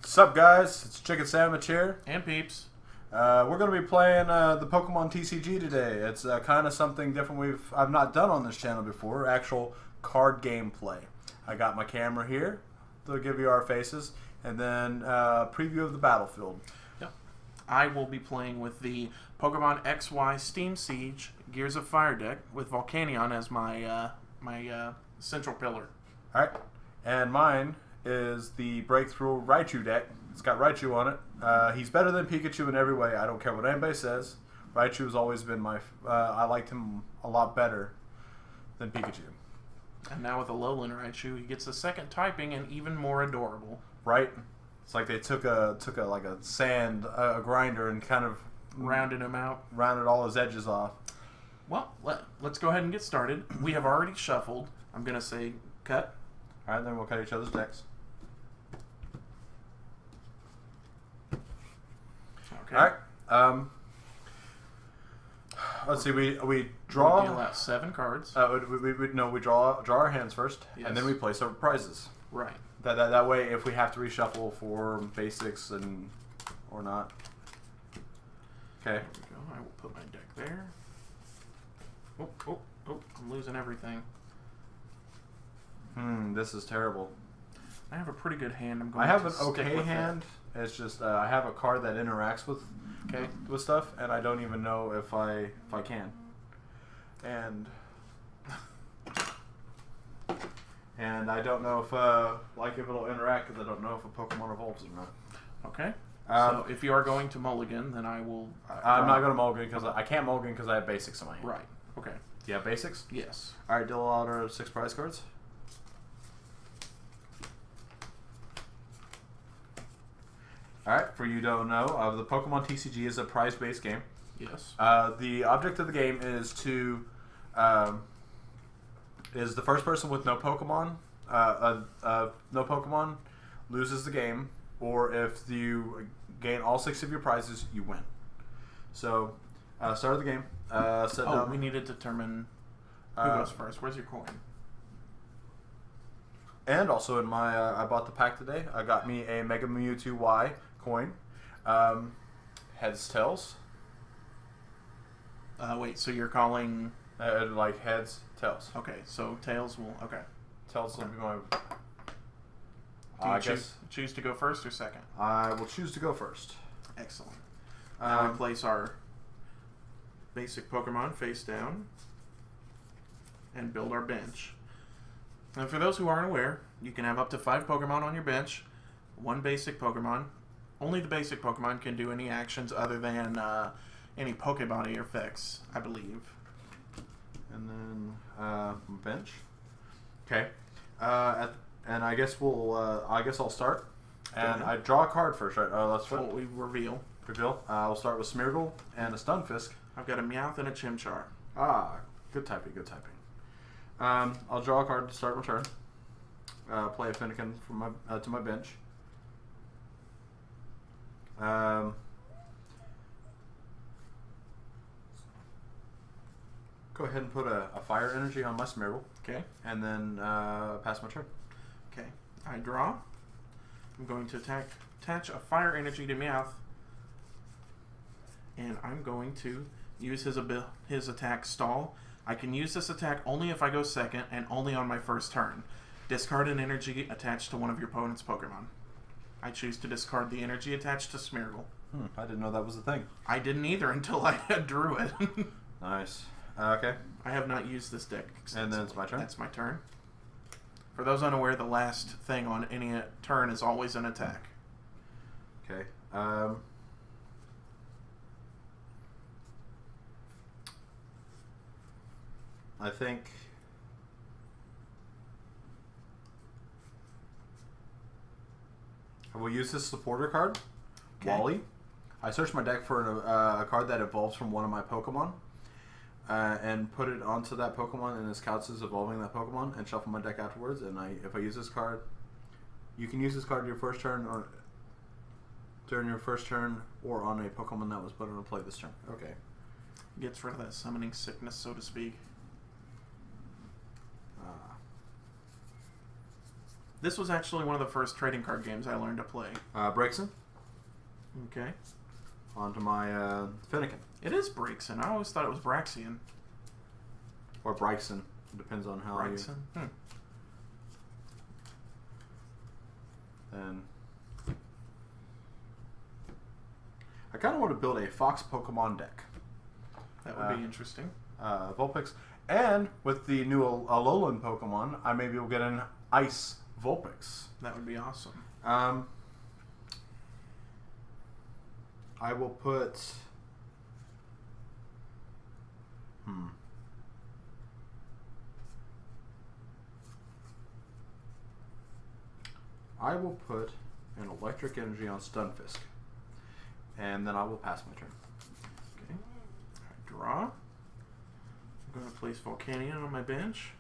Sup guys, it's Chicken Sandwich here. And Peeps. We're going to be playing the Pokemon TCG today. It's kind of something different I've not done on this channel before, actual card gameplay. I got my camera here to give you our faces, and then preview of the battlefield. Yep. I will be playing with the Pokemon XY Steam Siege Gears of Fire deck with Volcanion as my central pillar. Alright, and mine is the Breakthrough Raichu deck. It's got Raichu on it. He's better than Pikachu in every way. I don't care what anybody says. Raichu has always been my... I liked him a lot better than Pikachu. And now with a Lowland Raichu, he gets a second typing and even more adorable. Right? It's like they took a sand grinder and kind of rounded him out. Rounded all his edges off. Well, let's go ahead and get started. We have already shuffled. I'm going to say cut. Alright, then we'll cut each other's decks. Okay. Alright. Let's see. We draw. We deal out 7 cards. We draw our hands first, yes. And then we place our prizes. Right. That way, if we have to reshuffle for basics or not. Okay. There we go. I will put my deck there. Oh! I'm losing everything. This is terrible. I have a pretty good hand. I have an okay hand. It's just I have a card that interacts with stuff, and I don't even know if I can. And I don't know if it'll interact because I don't know if a Pokemon evolves or not. Okay. So if you are going to mulligan, then I will. I'm not going to mulligan because I can't mulligan because I have basics in my hand. Right. Okay. Do you have basics? Yes. All right. Deal out our 6 prize cards. Alright, for you don't know, the Pokemon TCG is a prize-based game. Yes. The object of the game is to the first person with no Pokemon loses the game, or if you gain all 6 of your prizes, you win. So, start of the game. Set down. We need to determine who goes first. Where's your coin? And also in my, I bought the pack today. I got me a Mega Mewtwo Y coin. Heads, tails. Wait, so you're calling... like heads, tails. Okay, so tails will... Okay. Tails will be my... Do you choose to go first or second? I will choose to go first. Excellent. Now we place our basic Pokemon face down and build our bench. And for those who aren't aware, you can have up to 5 Pokemon on your bench, 1 basic Pokemon. Only the basic Pokemon can do any actions other than any Pokebody effects, I believe. And then bench. Okay. And I guess I'll start. And I draw a card first, right? Let's flip. We reveal. Reveal. I'll start with Smeargle and a Stunfisk. I've got a Meowth and a Chimchar. Good typing. Good typing. I'll draw a card to start my turn. Play a Finnegan from my to my bench. Go ahead and put a fire energy on my Smeargle. Okay. And then pass my turn. Okay. I draw. I'm going to attach a fire energy to Meowth. And I'm going to use his attack stall. I can use this attack only if I go second and only on my first turn. Discard an energy attached to one of your opponent's Pokemon. I choose to discard the energy attached to Smeargle. I didn't know that was a thing. I didn't either until I drew it. Nice. Okay. I have not used this deck extensively. And then it's my turn? That's my turn. For those unaware, the last thing on any turn is always an attack. Okay. I think I will use this supporter card, Wally. I searched my deck for a card that evolves from one of my Pokemon, and put it onto that Pokemon, and this counts as evolving that Pokemon, and shuffle my deck afterwards. And if I use this card, you can use this card your first turn, or during your first turn, or on a Pokemon that was put into play this turn. Okay. Gets rid of that summoning sickness, so to speak. This was actually one of the first trading card games I learned to play. Braixen. Okay. Onto my Finnegan. It is Braixen. I always thought it was Braxian. Or Braixen. Depends on how Braixen. you... Then... I kind of want to build a Fox Pokemon deck. That would be interesting. Vulpix. And with the new Alolan Pokemon, I maybe will get an Ice Vulpix. That would be awesome. I will put... I will put an Electric Energy on Stunfisk. And then I will pass my turn. Okay. I draw. I'm going to place Volcanion on my bench.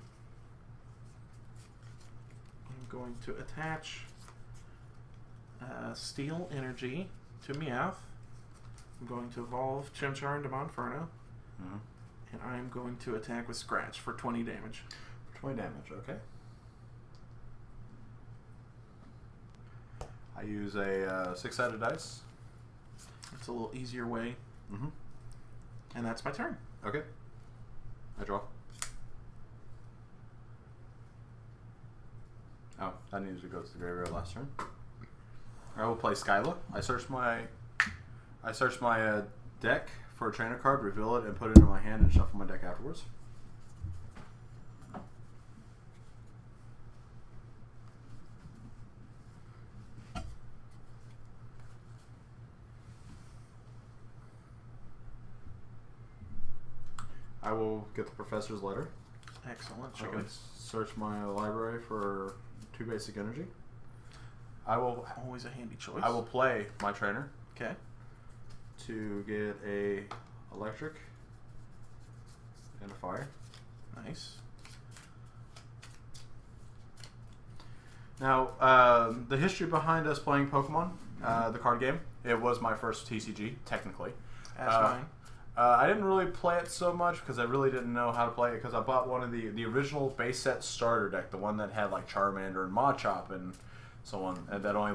I'm going to attach Steel Energy to Meowth. I'm going to evolve Chimchar into Monferno. And I'm going to attack with Scratch for 20 damage. 20 damage, okay. I use a 6-sided dice. It's a little easier way. And that's my turn. Okay. I draw. Oh, I needed to go to the graveyard last turn. I will play Skyla. I search my deck for a trainer card, reveal it, and put it in my hand and shuffle my deck afterwards. I will get the professor's letter. Excellent I can choice. search my library for 2 basic energy. I will Always a handy choice. I will play my trainer. Okay. To get a electric and a fire. Nice. Now, the history behind us playing Pokemon, the card game, it was my first TCG, technically. That's mine. I didn't really play it so much because I really didn't know how to play it because I bought one of the original base set starter deck, the one that had like Charmander and Machop and so on, and that only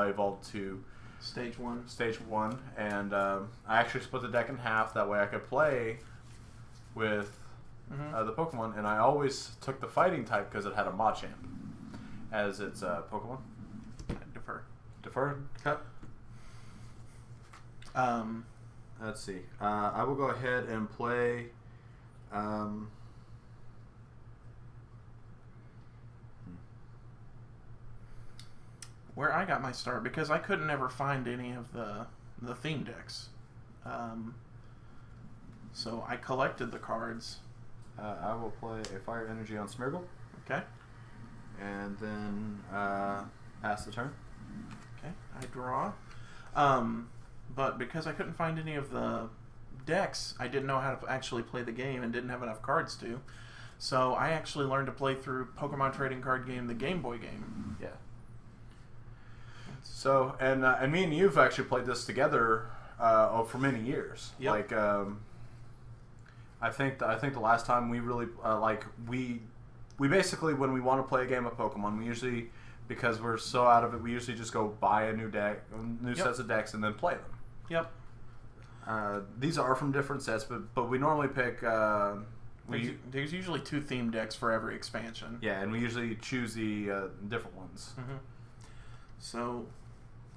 evolved to Stage 1. Stage 1, and I actually split the deck in half, that way I could play with the Pokemon, and I always took the fighting type because it had a Machamp as its Pokemon. Defer? Cut? Let's see. I will go ahead and play... Where I got my start, because I couldn't ever find any of the theme decks. So I collected the cards. I will play a Fire Energy on Smeargle. Okay. And then pass the turn. Okay, I draw. But because I couldn't find any of the decks, I didn't know how to actually play the game and didn't have enough cards to. So I actually learned to play through Pokemon Trading Card Game, the Game Boy game. Yeah. So, and me and you've actually played this together for many years. Yep. Like, I think the last time we really we basically, when we want to play a game of Pokemon, we usually, because we're so out of it, we usually just go buy a new deck, new sets of decks, and then play them. Yep. These are from different sets, but we normally pick. There's usually 2 theme decks for every expansion. Yeah, and we usually choose the different ones. So,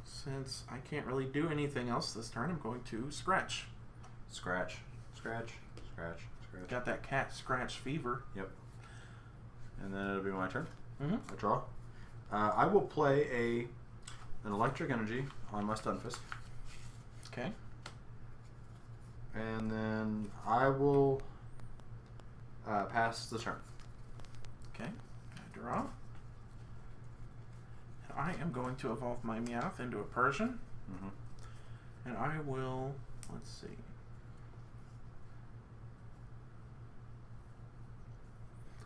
since I can't really do anything else this turn, I'm going to Scratch. Scratch. Got that cat scratch fever. Yep. And then it'll be my turn. I draw. I will play an Electric Energy on my Stunfisk. Okay. And then I will pass the turn. Okay. I draw. And I am going to evolve my Meowth into a Persian. And I will, let's see.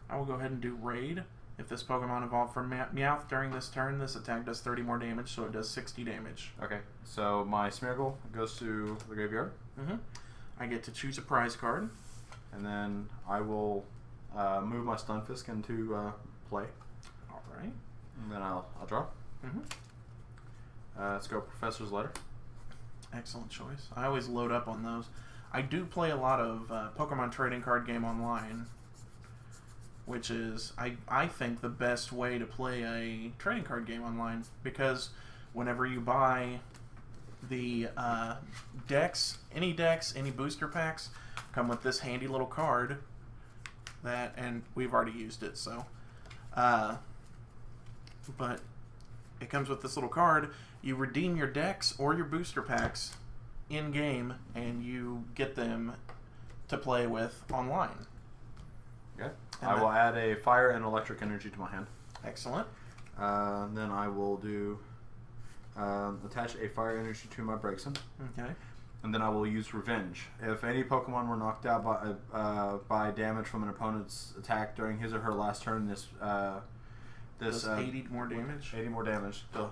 I will go ahead and do Raid. If this Pokemon evolved from Meowth during this turn, this attack does 30 more damage, so it does 60 damage. Okay, so my Smeargle goes to the graveyard. I get to choose a prize card. And then I will move my Stunfisk into play. Alright. And then I'll draw. Mm-hmm. Let's go Professor's Letter. Excellent choice. I always load up on those. I do play a lot of Pokemon trading card game online, which is, I think, the best way to play a trading card game online, because whenever you buy the decks, any booster packs, come with this handy little card that, and we've already used it, so, but it comes with this little card. You redeem your decks or your booster packs in game, and you get them to play with online. Okay. I will add a fire and electric energy to my hand. Excellent. Then I will do attach a fire energy to my Braixen. Okay. And then I will use Revenge. If any Pokemon were knocked out by damage from an opponent's attack during his or her last turn, this does 80 more damage. 80 more damage. So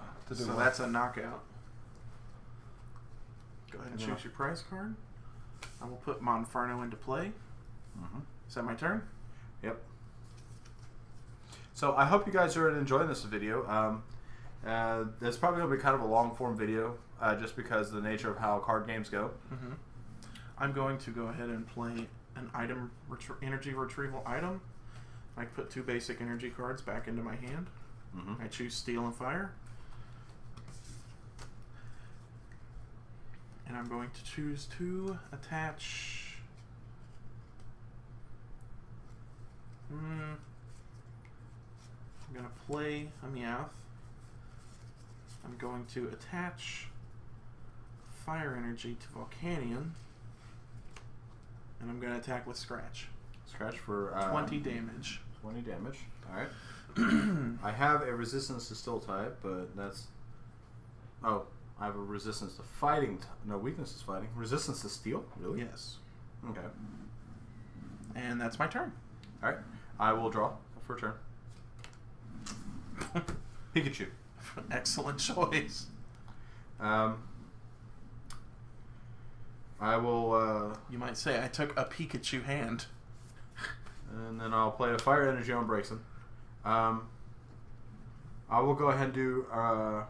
that's a knockout. Go ahead and choose your prize card. I will put Monferno into play. Mm-hmm. Is that my turn? Yep. So I hope you guys are enjoying this video. It's probably going to be kind of a long form video, just because of the nature of how card games go. Mm-hmm. I'm going to go ahead and play an item energy retrieval item. I put 2 basic energy cards back into my hand. Mm-hmm. I choose Steel and Fire. And I'm going to choose to attach... I'm going to play a Meowth. I'm going to attach Fire Energy to Volcanion. And I'm going to attack with Scratch. Scratch for 20 damage. 20 damage. Alright. I have a resistance to Steel type, but that's... Oh, I have a resistance to fighting. No, weakness is fighting. Resistance to Steel? Really? Yes. Okay. And that's my turn. Alright. I will draw for a turn. Pikachu. Excellent choice. I will... You might say I took a Pikachu hand. And then I'll play a Fire Energy on Braixen. I will go ahead and do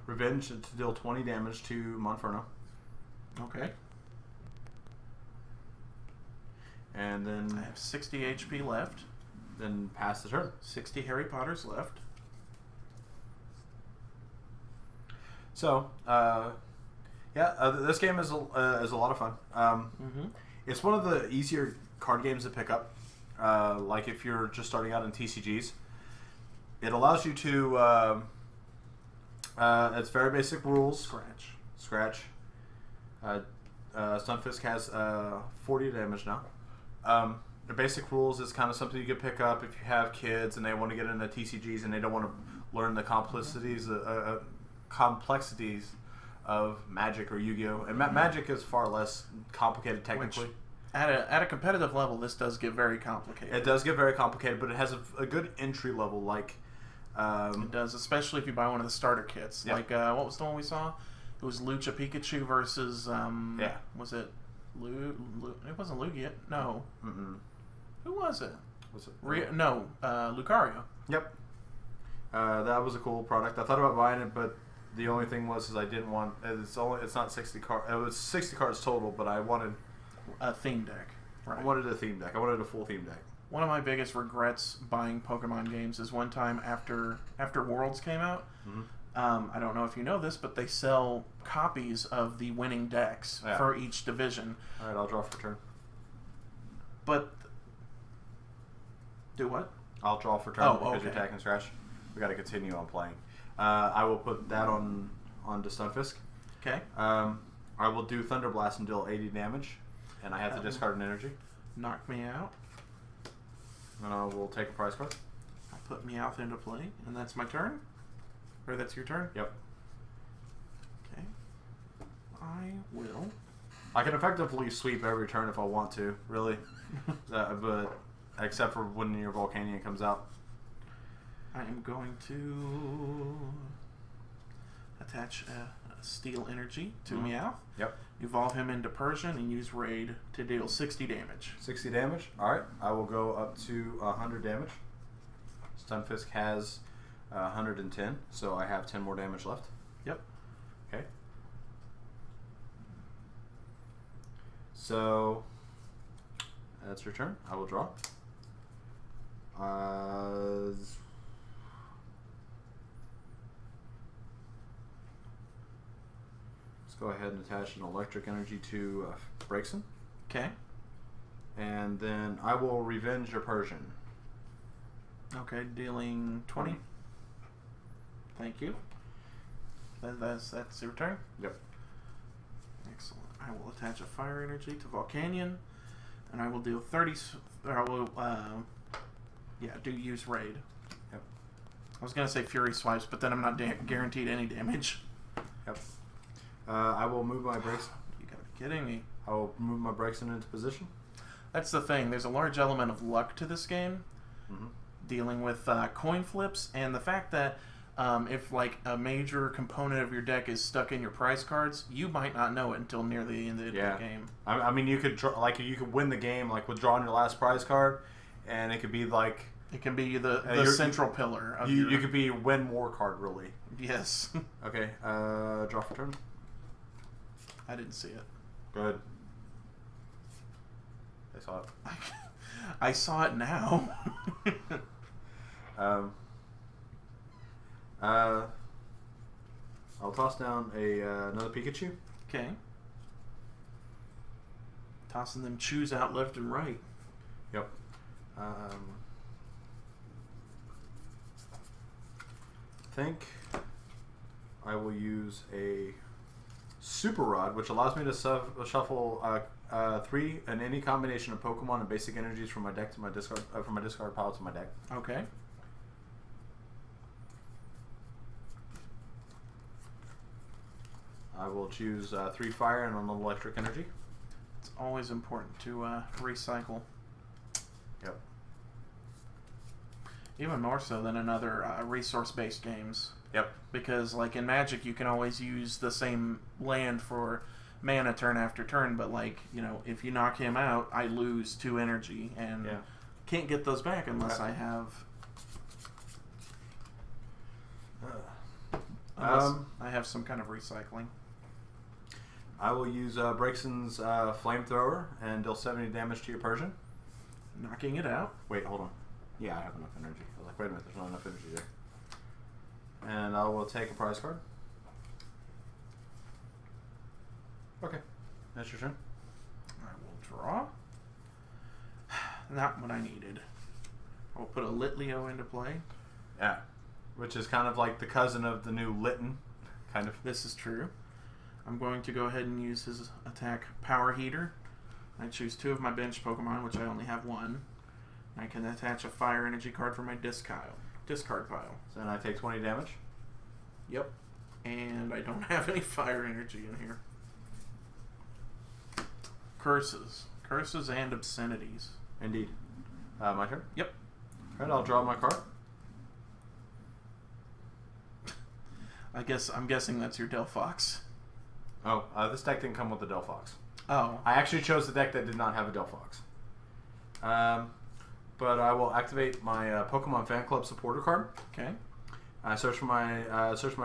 Revenge to deal 20 damage to Monferno. Okay. And then... I have 60 HP left. Then pass the turn. 60 Harry Potters left. So, this game is a lot of fun. It's one of the easier card games to pick up. Like if you're just starting out in TCGs. It allows you to... it's very basic rules. Scratch. Stunfisk has 40 damage now. The basic rules is kind of something you can pick up if you have kids and they want to get into TCGs and they don't want to learn the complexities of Magic or Yu-Gi-Oh! And Magic is far less complicated technically. Which, at a competitive level, this does get very complicated. It does get very complicated, but it has a good entry level. Like it does, especially if you buy one of the starter kits. Yep. Like what was the one we saw? It was Lucha Pikachu versus was it it wasn't Lugia? No. Who was it? Was it Lucario. Yep. That was a cool product. I thought about buying it, but the only thing was I didn't want. It's not 60 cards. It was 60 cards total, but I wanted a theme deck. Right. I wanted a theme deck. I wanted a full theme deck. One of my biggest regrets buying Pokemon games is one time after Worlds came out. I don't know if you know this, but they sell copies of the winning decks for each division. All right, I'll draw for turn. But do what? I'll draw for turn because you're attacking Scratch. We got to continue on playing. I will put that on to Stunfisk. Okay. I will do Thunder Blast and deal 80 damage, and I have to discard an energy. Knock me out. And I will take a prize card. I'll put Meowth into play, and that's my turn? Or that's your turn? Yep. Okay. I will. I can effectively sweep every turn if I want to, really. But except for when your Volcanion comes out. I am going to attach a Steel Energy to Meowth. Yep. Evolve him into Persian and use Raid to deal 60 damage. 60 damage? Alright. I will go up to 100 damage. Stunfisk has 110, so I have 10 more damage left. Yep. Okay. So that's your turn. I will draw. Let's go ahead and attach an electric energy to Braixen. Okay. And then I will revenge your Persian. Okay, dealing 20. Thank you. That's your turn? Yep. Excellent. I will attach a fire energy to Volcanion, and I will deal 30. I will, do use raid. Yep. I was gonna say Fury Swipes, but then I'm not guaranteed any damage. Yep. I will move my Braixen. You gotta be kidding me. I will move my Braixen into position. That's the thing. There's a large element of luck to this game, dealing with coin flips, and the fact that if like a major component of your deck is stuck in your prize cards, you might not know it until near the end of the game. I mean, you could you could win the game like with drawing your last prize card, and it could be like it can be the central pillar. Of you could be win more card really. Yes. Okay. Draw for turn. I didn't see it. Good. I saw it. I saw it now. I'll toss down another Pikachu. Okay. Tossing them chews out left and right. Yep. Think I will use a Super Rod, which allows me to shuffle 3 and any combination of Pokemon and basic energies from my deck to my discard from my discard pile to my deck. Okay. I will choose 3 fire and an electric energy. It's always important to recycle. Yep. Even more so than in other resource-based games. Yep. Because, like, in Magic, you can always use the same land for mana turn after turn, but, like, you know, if you knock him out, I lose 2 energy, and can't get those back unless I have... I have some kind of recycling. I will use Braixen's Flamethrower and deal 70 damage to your Persian. Knocking it out. Wait, hold on. Yeah, I have enough energy. I was like, wait a minute, there's not enough energy there. And I will take a prize card. Okay, that's your turn. I will draw. Not what I needed. I will put a Litleo into play. Yeah, which is kind of like the cousin of the new Litten, kind of. This is true. I'm going to go ahead and use his attack Power Heater. I choose 2 of my bench Pokemon, which I only have 1. I can attach a fire energy card for my discard pile. So then I take 20 damage. Yep. And I don't have any fire energy in here. Curses. Curses and obscenities. Indeed. My turn? Yep. Alright, I'll draw my card. I'm guessing that's your Delphox. Oh, this deck didn't come with the Delphox. Oh. I actually chose the deck that did not have a Delphox. But I will activate my Pokemon Fan Club supporter card. Okay. I search my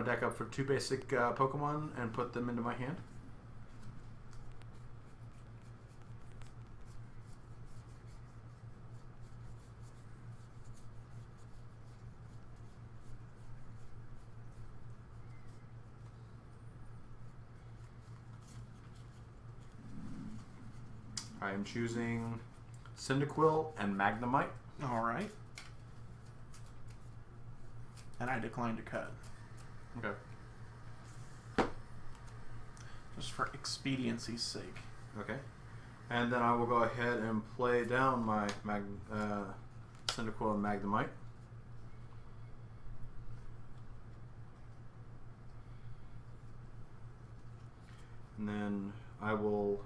deck up for 2 basic Pokemon and put them into my hand. I am choosing Cyndaquil and Magnemite. All right. And I decline to cut. Okay. Just for expediency's sake. Okay. And then I will go ahead and play down my Cyndaquil and Magnemite. And then I will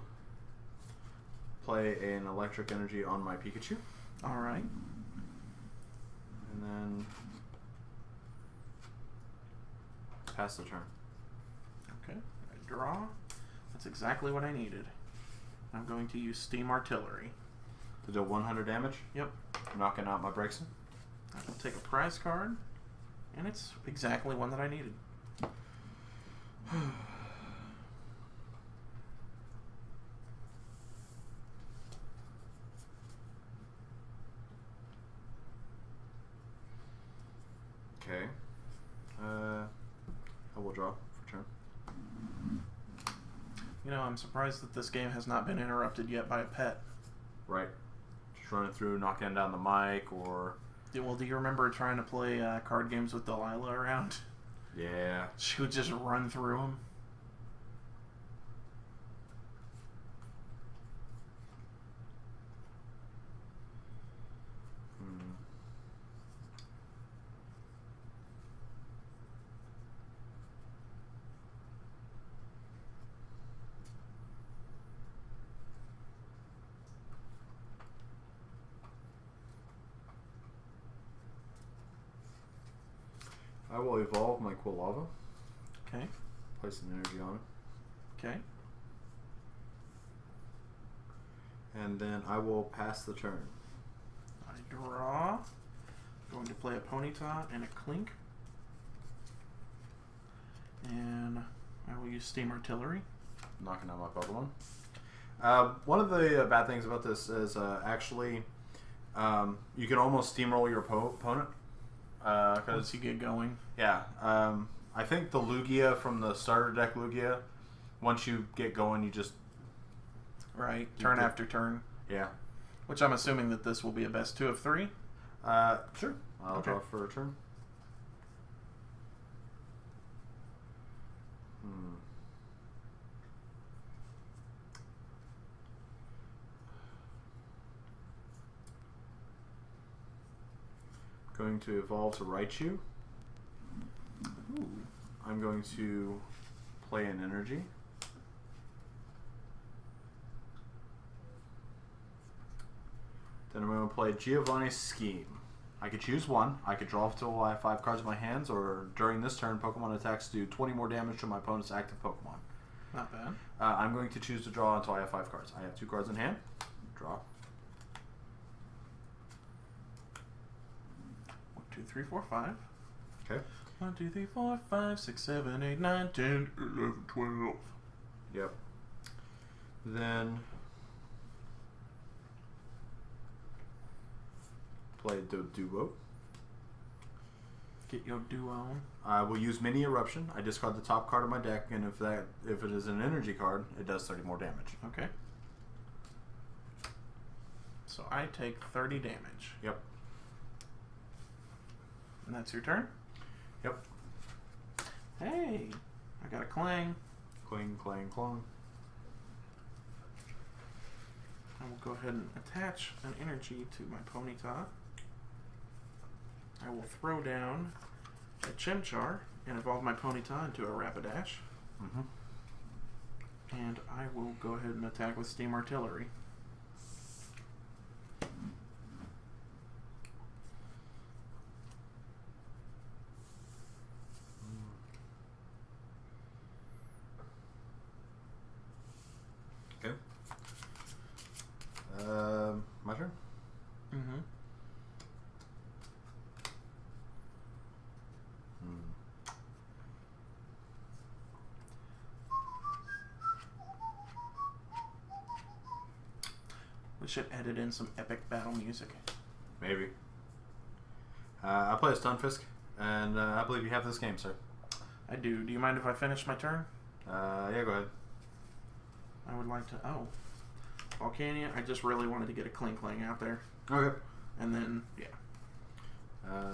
play an electric energy on my Pikachu. All right. And then pass the turn. Okay. I draw. That's exactly what I needed. I'm going to use Steam Artillery. To deal 100 damage? Yep. Knocking out my Braixen. I will take a prize card And it's exactly one that I needed. Okay. I will draw for turn. You know, I'm surprised that this game has not been interrupted yet by a pet. Right. Just running through, knocking down the mic, or... Well, do you remember trying to play card games with Delilah around? Yeah. She would just run through them. I will evolve my Quilava. Okay. Place an energy on it. Okay. And then I will pass the turn. I draw. Going to play a Ponyta and a Clink. And I will use Steam Artillery. Knocking out my Pokemon. One of the bad things about this is actually you can almost steamroll your opponent. Once you get going. Yeah. I think the Lugia from the starter deck Lugia, once you get going, you just... Right. Turn after turn. Yeah. Which I'm assuming that this will be a best 2 of 3. Sure. I'll draw for a turn. Going to evolve to Raichu. Ooh. I'm going to play an energy. Then I'm going to play Giovanni's Scheme. I could choose one. I could draw until I have 5 cards in my hands, or during this turn, Pokemon attacks do 20 more damage to my opponent's active Pokemon. Not bad. I'm going to choose to draw until I have 5 cards. I have 2 cards in hand. Draw. 1, 2, 3, 4, 5. Okay. 1, 2, 3, 4, 5, 6, 7, 8, 9, 10, 11, 12. Yep. Then play Duo. Get your duo. I will use Mini Eruption. I discard the top card of my deck, and if it is an energy card, it does 30 more damage. Okay. So I take 30 damage. Yep. And that's your turn? Yep. Hey, I got a Clang. Clang, clang, clang. I will go ahead and attach an energy to my Ponyta. I will throw down a Chimchar and evolve my Ponyta into a Rapidash. Mm-hmm. And I will go ahead and attack with Steam Artillery. Okay. My turn? Mm-hmm. We should edit in some epic battle music. Maybe. I play a Stunfisk, and I believe you have this game, sir. I do. Do you mind if I finish my turn? Yeah, go ahead. I would like to... Oh. Volcanion. I just really wanted to get a Clink Clang out there. Okay. And then, yeah. Yeah.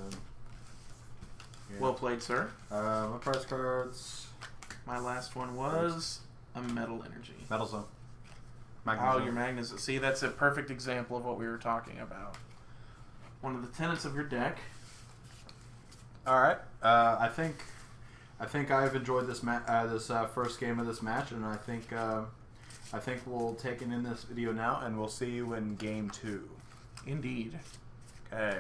Well played, sir. My prize cards. My last one was a Metal Energy. Metal Zone. Oh, your Magnus. See, that's a perfect example of what we were talking about. One of the tenets of your deck. All right. I think I've enjoyed this first game of this match, and I think we'll take it in this video now, and we'll see you in game 2. Indeed. Okay.